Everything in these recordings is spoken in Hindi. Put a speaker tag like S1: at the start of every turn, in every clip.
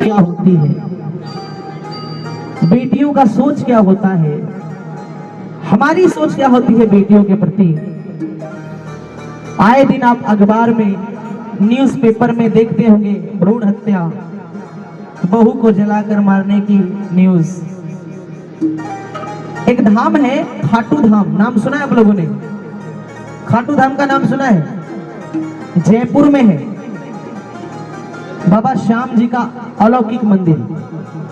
S1: क्या होती है, बेटियों का सोच क्या होता है, हमारी सोच क्या होती है बेटियों के प्रति। आए दिन आप अखबार में, न्यूज़पेपर में देखते होंगे भ्रूण हत्या, बहू को जलाकर मारने की न्यूज। एक धाम है खाटू धाम, नाम सुना है आप लोगों ने? खाटू धाम का नाम सुना है? जयपुर में है। बाबा श्याम जी का अलौकिक मंदिर।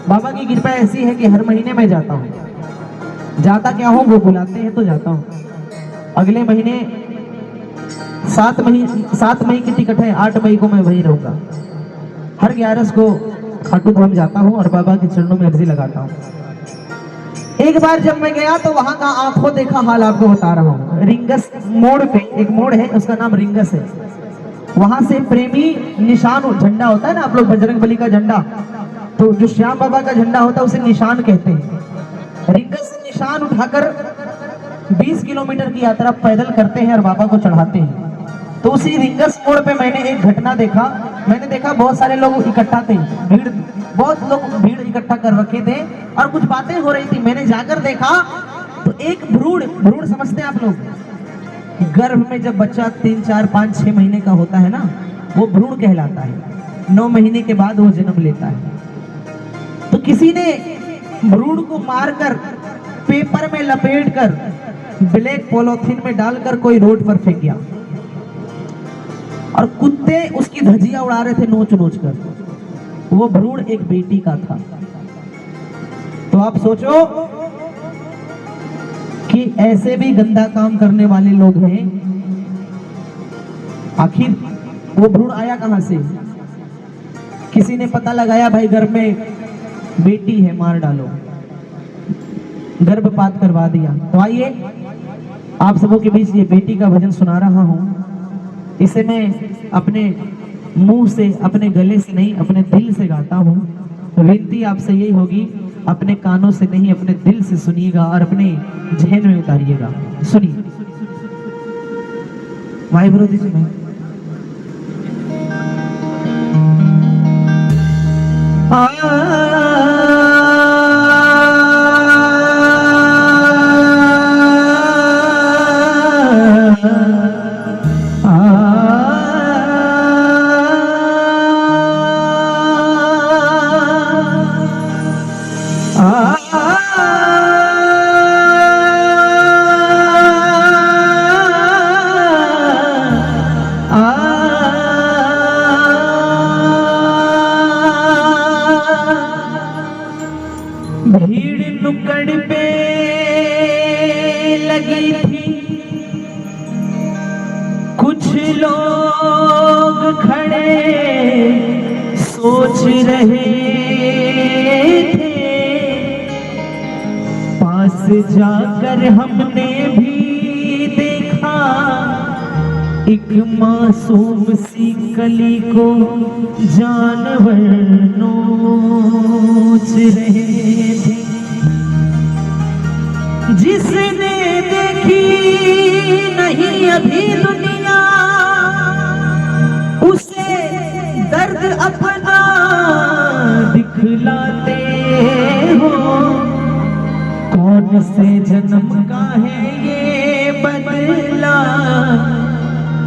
S1: बाबा की कृपा ऐसी है कि हर महीने मैं जाता हूँ। जाता क्या हूँ, वो बुलाते हैं तो जाता हूँ। अगले महीने 7 मई की टिकट है, 8 मई को मैं वहीं रहूंगा। हर 11 को खाटू धाम जाता हूँ और बाबा के चरणों में अर्जी लगाता हूँ। एक बार जब मैं गया तो वहां का आंखों देखा हाल आपको बता रहा हूँ। रिंगस मोड़ पे एक मोड़ है, उसका नाम रिंगस है। वहां से प्रेमी निशान झंडा होता है ना, आप लोग बजरंगबली का झंडा, तो जो श्याम बाबा का झंडा होता है उसे निशान कहते हैं। रिंगस से निशान उठाकर 20 किलोमीटर की यात्रा पैदल करते हैं और बाबा को चढ़ाते हैं। तो उसी रिंगस मोड़ पे मैंने एक घटना देखा। मैंने देखा बहुत सारे लोग इकट्ठा थे, बहुत लोग भीड़ इकट्ठा कर रखे थे और कुछ बातें हो रही थी। मैंने जाकर देखा तो एक भ्रूण समझते हैं आप लोग? गर्भ में जब बच्चा 3, 4, 5, 6 महीने का होता है ना, वो भ्रूण कहलाता है। 9 महीने के बाद वो जन्म लेता है। तो किसी ने भ्रूण को मारकर पेपर में लपेटकर ब्लैक पॉलीथिन में डालकर कोई रोड पर फेंक दिया और कुत्ते उसकी धज्जियां उड़ा रहे थे नोच नोच कर। वो भ्रूण एक बेटी का था। तो आप सोचो कि ऐसे भी गंदा काम करने वाले लोग हैं। आखिर वो भ्रूण आया कहां से? किसी ने पता लगाया, भाई गर्भ में बेटी है, मार डालो, गर्भपात करवा दिया। तो आइए आप सबों के बीच ये बेटी का भजन सुना रहा हूं। इसे मैं अपने मुंह से, अपने गले से नहीं, अपने दिल से गाता हूं। विनती आपसे यही होगी, अपने कानों से नहीं, अपने दिल से सुनिएगा और अपने जहन में उतारिएगा। सुनिए। वाहिगुरु जी सुनिए। भीड़ नुक्कड़ पे लगी थी, कुछ लोग खड़े सोच रहे थे। पास जाकर हमने भी देखा, एक मासूम सी कली को जानवर नोच रहे थे। जिसने देखी नहीं अभी दुनिया, उसे दर्द अपना दिखलाते हो। कौन से जन्म का है ये बदला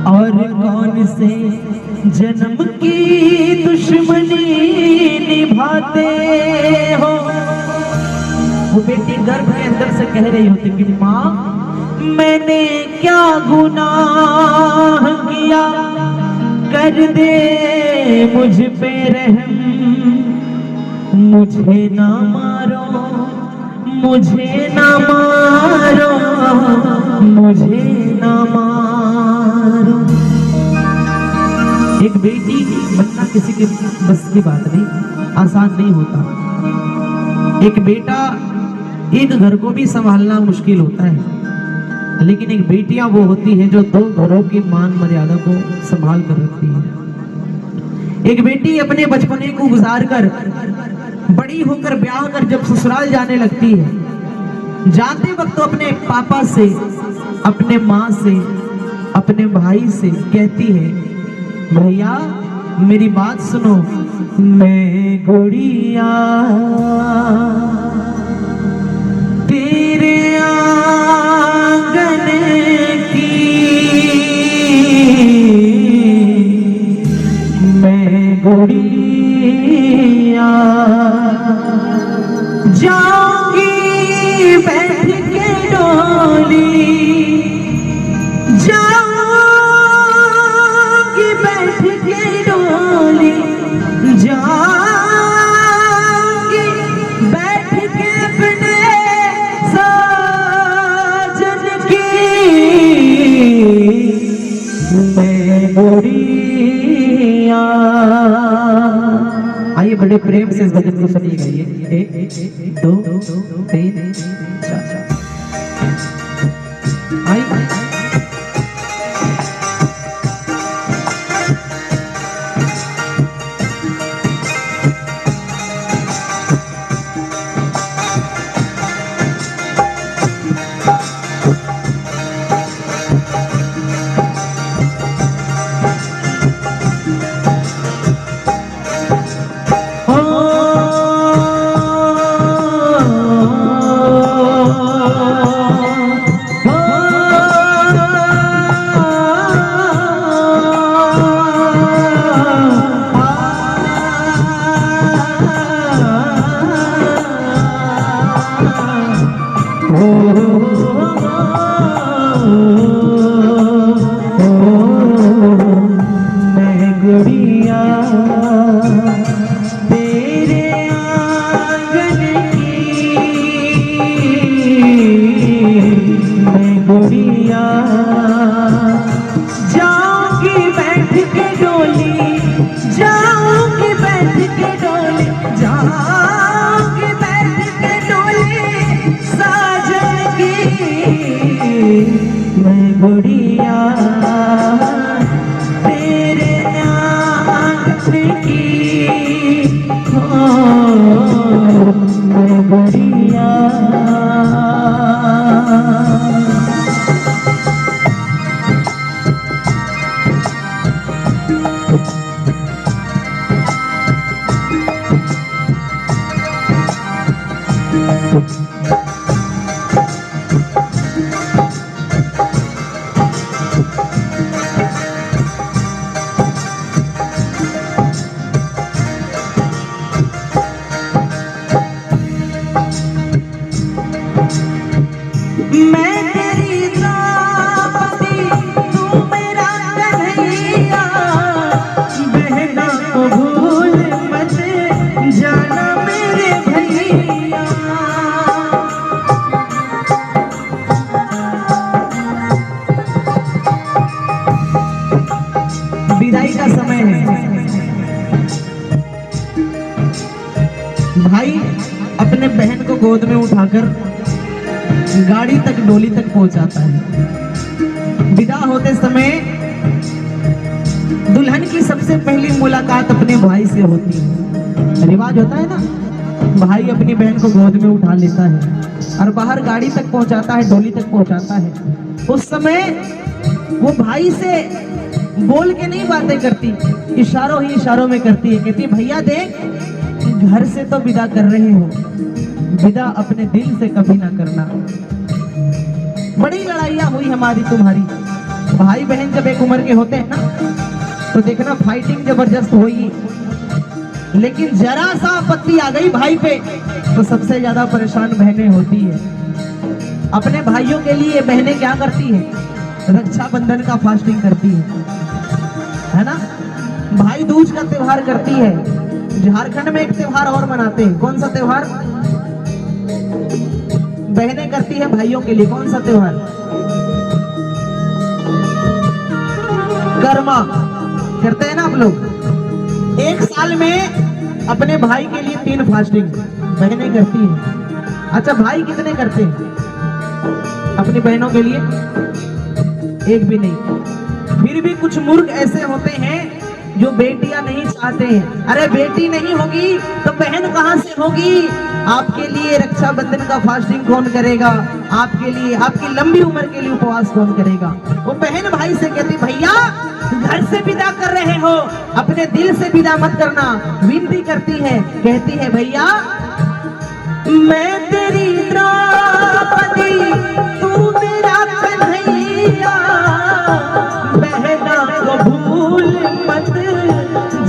S1: और कौन से जन्म की दुश्मनी निभाते हो। वो बेटी गर्भ के अंदर से कह रही होती कि माँ, मैंने क्या गुनाह किया, कर दे मुझ पे रहम, मुझे ना मारो, मुझे ना मारो, मुझे ना मारो। एक बेटी बनना किसी के बस की बात नहीं, आसान नहीं होता। एक बेटा, एक घर को भी संभालना मुश्किल होता है, लेकिन एक बेटियां वो होती हैं जो 2 घरों की मान मर्यादा को संभाल कर रखती है। एक बेटी अपने बचपने को गुजार कर, बड़ी होकर ब्याह कर जब ससुराल जाने लगती है, जाते वक्त तो अपने पापा से, अपने माँ से, अपने भाई से कहती है, भैया मेरी बात सुनो। मैं गुड़िया तेरे आंगन की, मैं गुड़िया जाऊंगी बैठ के डोली, जाऊंगी बैठ के डोली, जाऊंगी बैठ के अपने साजन की, मैं गुड़िया। आइए बड़े प्रेम से इस भजन को सुनिएगा। ये 1 2 3 4 आइए। मैं गुड़िया तेरे आंगन की, मैं गुड़िया जाऊंगी बैठ के डोली, जाऊंगी बैठ के डोली, जाऊंगी बैठ के डोली साजन की, मैं गुड़िया तेरे आंगन की, मैं गुड़िया। मैं तेरी दादी, तू मेरा कन्हैया, बहना को भूल मत जाना मेरे भैया। विदाई का समय है। भाई अपने बहन को गोद में उठाकर गाड़ी तक, डोली तक पहुंचाता है। विदा होते समय दुल्हन की सबसे पहली मुलाकात अपने भाई से होती है। रिवाज होता है ना, भाई अपनी बहन को गोद में उठा लेता है और बाहर गाड़ी तक पहुंचाता है, डोली तक पहुंचाता है। उस समय वो भाई से बोल के नहीं बातें करती, इशारों ही इशारों में करती है। कहती भैया देख, घर से तो विदा कर रहे हो, विदा अपने दिल से कभी ना करना। बड़ी लड़ाइयाँ हुई हमारी तुम्हारी। भाई बहन जब एक उम्र के होते हैं ना, तो देखना फाइटिंग जबरदस्त हुई, लेकिन जरा सा आपत्ति आ गई भाई पे तो सबसे ज्यादा परेशान बहनें होती है। अपने भाइयों के लिए बहनें क्या करती है? रक्षाबंधन का फास्टिंग करती है ना। भाई दूज का त्योहार करती है। झारखंड में एक त्योहार और मनाते हैं। कौन सा त्योहार? बहनें करती है भाइयों के लिए। कौन सा त्योहार? कर्मा करते हैं ना आप लोग। एक साल में अपने भाई के लिए 3 फास्टिंग बहनें करती हैं। अच्छा, भाई कितने करते हैं अपनी बहनों के लिए? एक भी नहीं। फिर भी कुछ मूर्ख ऐसे होते हैं जो बेटियां नहीं चाहते हैं। अरे बेटी नहीं होगी तो बहन कहां से होगी? आपके लिए रक्षाबंधन का फास्टिंग कौन करेगा? आपके लिए, आपकी लंबी उम्र के लिए उपवास कौन करेगा? वो बहन भाई से कहती, भैया घर से विदा कर रहे हो, अपने दिल से विदा मत करना। विनती करती है, कहती है, भैया मैं तेरी द्रौपदी, तू मेरा कन्हैया, बहना को भूल मत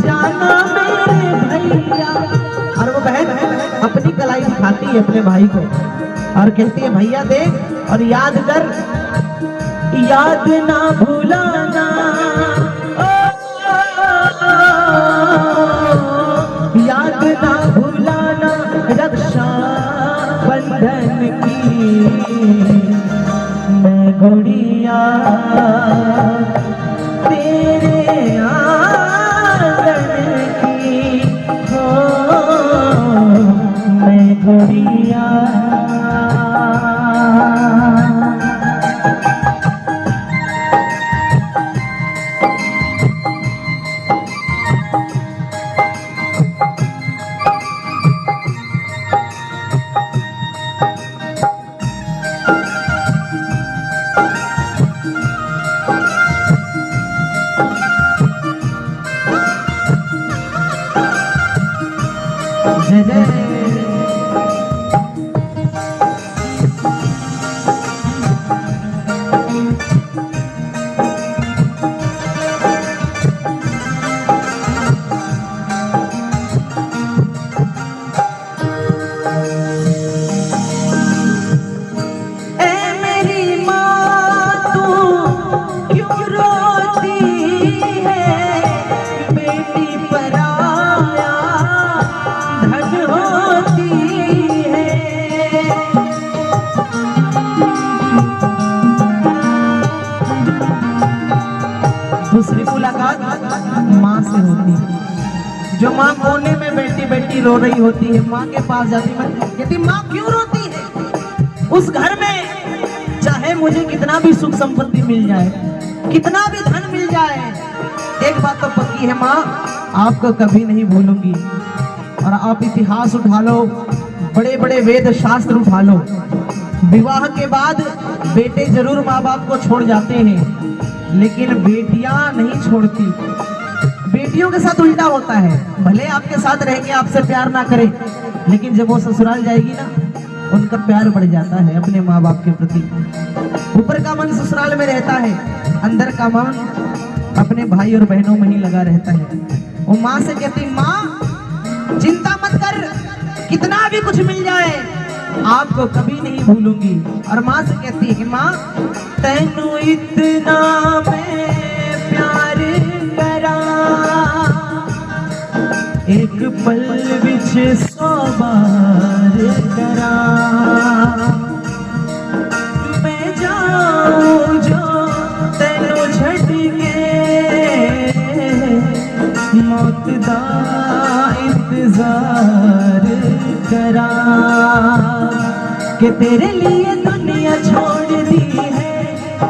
S1: जाना मेरे भैया। और वो बहन अपनी कलाई दिखाती है अपने भाई को और कहती है, भैया देख और याद कर, याद ना भूलाना, याद ना भूलाना रक्षा बंधन की, मैं गुड़िया तेरे आंगन की, हो मैं गुड़िया। जय जय। दूसरी मुलाकात माँ से होती है। जो माँ कोने में बैठी बैठी रो रही होती है, माँ के पास जाती है, कहती माँ क्यों रोती है? उस घर में चाहे मुझे कितना भी सुख संपत्ति मिल जाए, कितना भी धन मिल जाए, एक बात तो पक्की है माँ, आपको कभी नहीं भूलूंगी। और आप इतिहास उठा लो, बड़े बड़े वेद शास्त्र उठा लो, विवाह के बाद बेटे जरूर माँ बाप को छोड़ जाते हैं, लेकिन बेटियां नहीं छोड़ती। बेटियों के साथ उल्टा होता है, भले आपके साथ रह के आपसे प्यार ना करे, लेकिन जब वो ससुराल जाएगी ना, उनका प्यार बढ़ जाता है अपने माँ बाप के प्रति। ऊपर का मन ससुराल में रहता है, अंदर का मन अपने भाई और बहनों में ही लगा रहता है। वो माँ से कहती, माँ चिंता मत कर, कितना भी कुछ मिल जाए आपको कभी नहीं भूलूंगी। और माँ से कहती है कि माँ तैनू इतना मैं प्यार करा, एक पल विच 100 बार करा, मैं जाऊं जो तैनू झटके, मौत दा इंतजार करा, कि तेरे लिए दुनिया छोड़ दी है,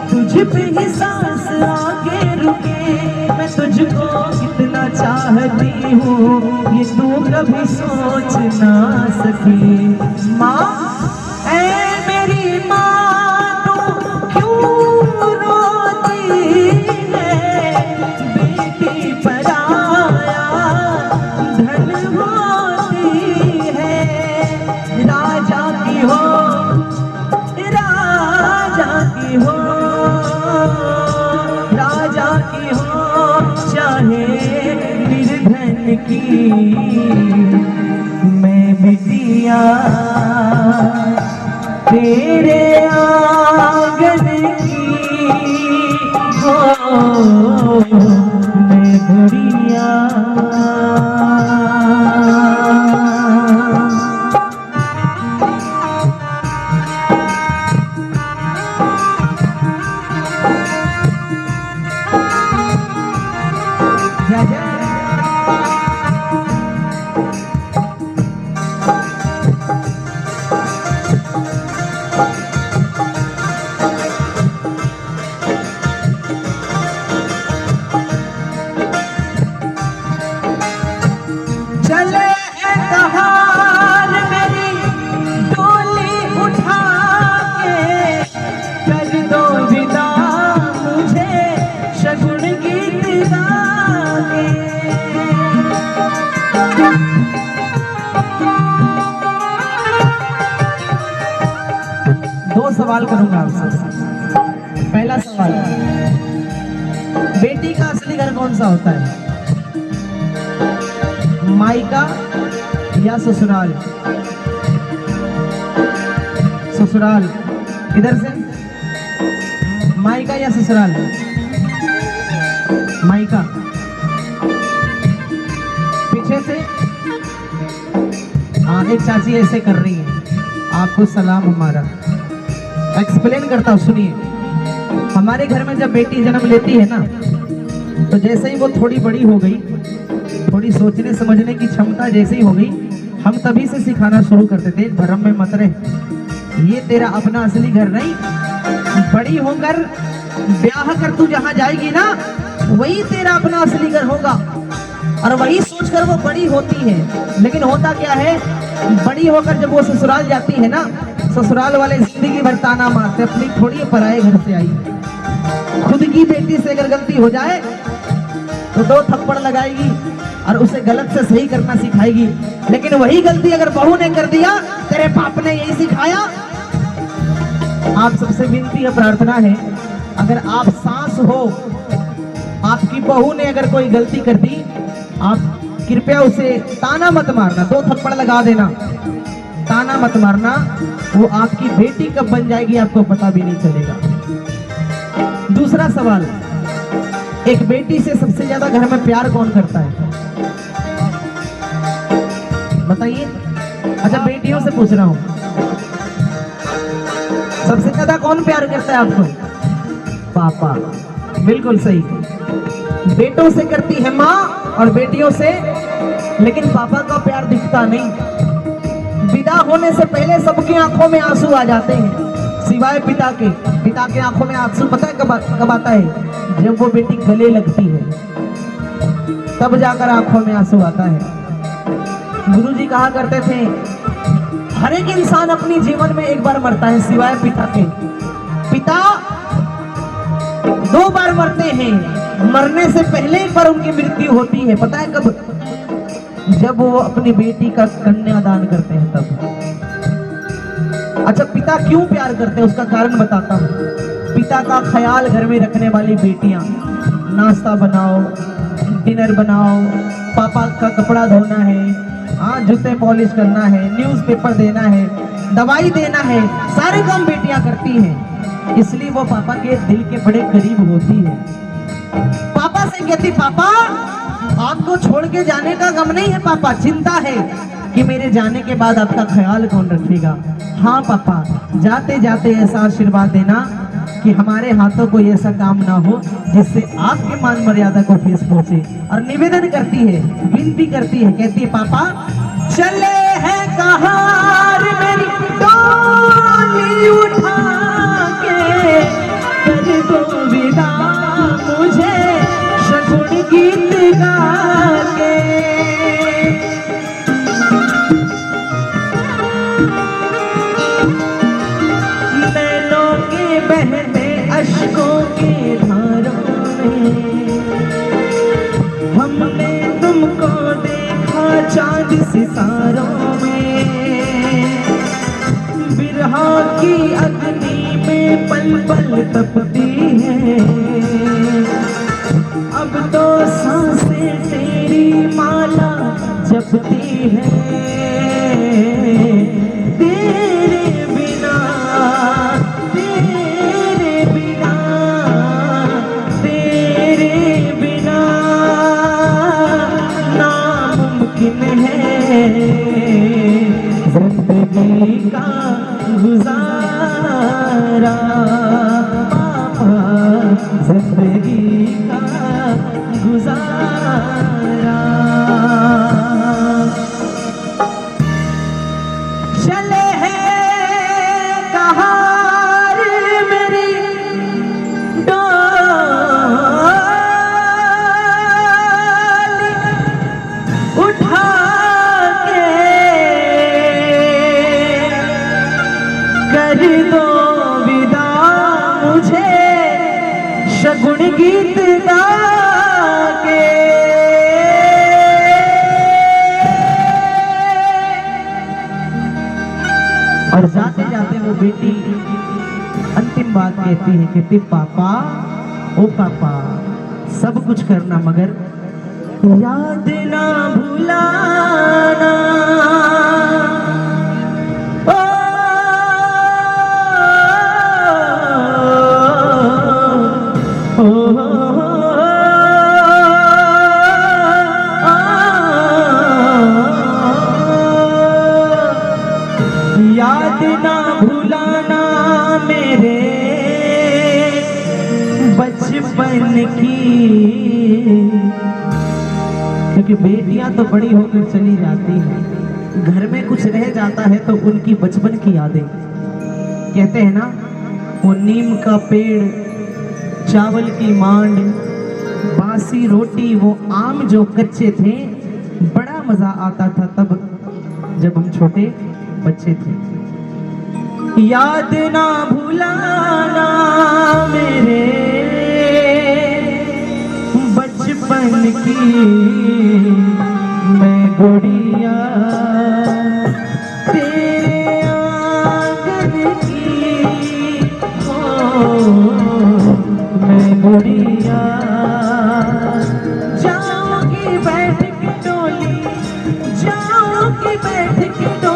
S1: तुझ पे ही सांस आगे रुके, मैं तुझको कितना चाहती हूँ ये तू कभी सोच ना सकी। माँ ऐ मेरी माँ तू क्यों रोती है, बेटी पराया धन होती है, राजा की हो, राजा की हो, राजा की हो चाहे निर्धन की, मैं बिटिया तेरे आंगन की, हो मैं गुड़िया। दो सवाल करूंगा आपसे। पहला सवाल, बेटी का असली घर कौन सा होता है? मायका या ससुराल? ससुराल। इधर से मायका या ससुराल? मायका। पीछे से एक चाची ऐसे कर रही है, आपको सलाम हमारा। एक्सप्लेन करता हूँ, सुनिए। हमारे घर में जब बेटी जन्म लेती है ना, तो जैसे ही वो थोड़ी बड़ी हो गई, थोड़ी सोचने समझने की क्षमता जैसे ही हो गई, हम तभी से सिखाना शुरू करते थे, भरम में मत रहे, ये तेरा अपना असली घर नहीं, बड़ी होकर ब्याह कर तू जहाँ जाएगी ना, वही तेरा अपना असली घर होगा। और वही सोचकर वो बड़ी होती है। लेकिन होता क्या है, बड़ी होकर जब वो ससुराल जाती है ना, ससुराल वाले जिंदगी भर ताना मारते, अपनी थोड़ी पराए घर से आई। खुद की बेटी से अगर गलती हो जाए तो 2 थप्पड़ लगाएगी और उसे गलत से सही करना सिखाएगी। लेकिन वही गलती अगर बहू ने कर दिया, तेरे बाप ने यही सिखाया। आप सबसे विनती है, प्रार्थना है, अगर आप सास हो, आपकी बहू ने अगर कोई गलती कर दी, आप कृपया उसे ताना मत मारना, 2 थप्पड़ लगा देना, ताना मत मारना। वो आपकी बेटी कब बन जाएगी आपको पता भी नहीं चलेगा। दूसरा सवाल, एक बेटी से सबसे ज्यादा घर में प्यार कौन करता है? बताइए। अच्छा, बेटियों से पूछ रहा हूं, सबसे ज्यादा कौन प्यार करता है आपको? पापा। बिल्कुल सही। बेटों से करती है माँ और बेटियों से, लेकिन पापा का प्यार दिखता नहीं। विदा होने से पहले सबकी आंखों में आंसू आ जाते हैं, सिवाय पिता के। पिता के आंखों में आंसू पता है कब आता है? जब वो बेटी गले लगती है, तब जाकर आंखों में आंसू आता है। गुरुजी कहा करते थे, हर एक इंसान अपनी जीवन में एक बार मरता है, सिवाय पिता के। पिता 2 बार मरते हैं, मरने से पहले एक बार उनकी मृत्यु होती है। पता है कब? जब वो अपनी बेटी का कन्यादान करते हैं तब। अच्छा, पिता क्यों प्यार करते हैं उसका कारण बताता हूँ। पिता का ख्याल घर में रखने वाली बेटियां, नाश्ता बनाओ, डिनर बनाओ, पापा का कपड़ा धोना है, हाँ, जूते पॉलिश करना है, न्यूज़पेपर देना है, दवाई देना है, सारे काम बेटियां करती हैं। इसलिए वो पापा के दिल के बड़े करीब होती है। पापा से कहती, पापा आपको छोड़ के जाने का गम नहीं है पापा, चिंता है कि मेरे जाने के बाद आपका ख्याल कौन रखेगा। हाँ पापा, जाते जाते ऐसा आशीर्वाद देना कि हमारे हाथों को ऐसा काम ना हो जिससे आपके मान मर्यादा को ठेस पहुंचे। और निवेदन करती है, विनती करती है, कहती है, पापा चले हैं कहार मेरी डोली उठा के, कर दो विदा मुझे शगुन गीत गा के। नैनों के बहते अश्कों के धारों में हमने तुमको देखा चांद सितारों में। बिरहा की अग्नि में पल पल तपती है, अब तो सांसें तेरी माला जपती है। तेरे बिना, तेरे बिना, तेरे बिना नामुमकिन है जिंदगी का गुजारा। पापा जिंदगी का गुजारा। चले हैं कहार मेरी डोली उठा के, कर दो विदा मुझे शगुन गीत गा के। और जाते जाते वो बेटी अंतिम बात कहती है, कहती पापा, ओ पापा, सब कुछ करना मगर याद ना भुलाना। याद ना भुलाना मेरे बचपन की, क्योंकि बेटियां तो बड़ी होकर चली जाती हैं, घर में कुछ रह जाता है तो उनकी बचपन की यादें। कहते हैं ना, वो नीम का पेड़, चावल की मांड, बासी रोटी, वो आम जो कच्चे थे, बड़ा मजा आता था तब जब हम छोटे बच्चे थे। याद ना भुलाना मेरे बचपन की, मैं गुड़िया तेरे आंगन की, मैं गुड़िया जाऊंगी बैठ के डोली, जाऊंगी बैठ के डोली,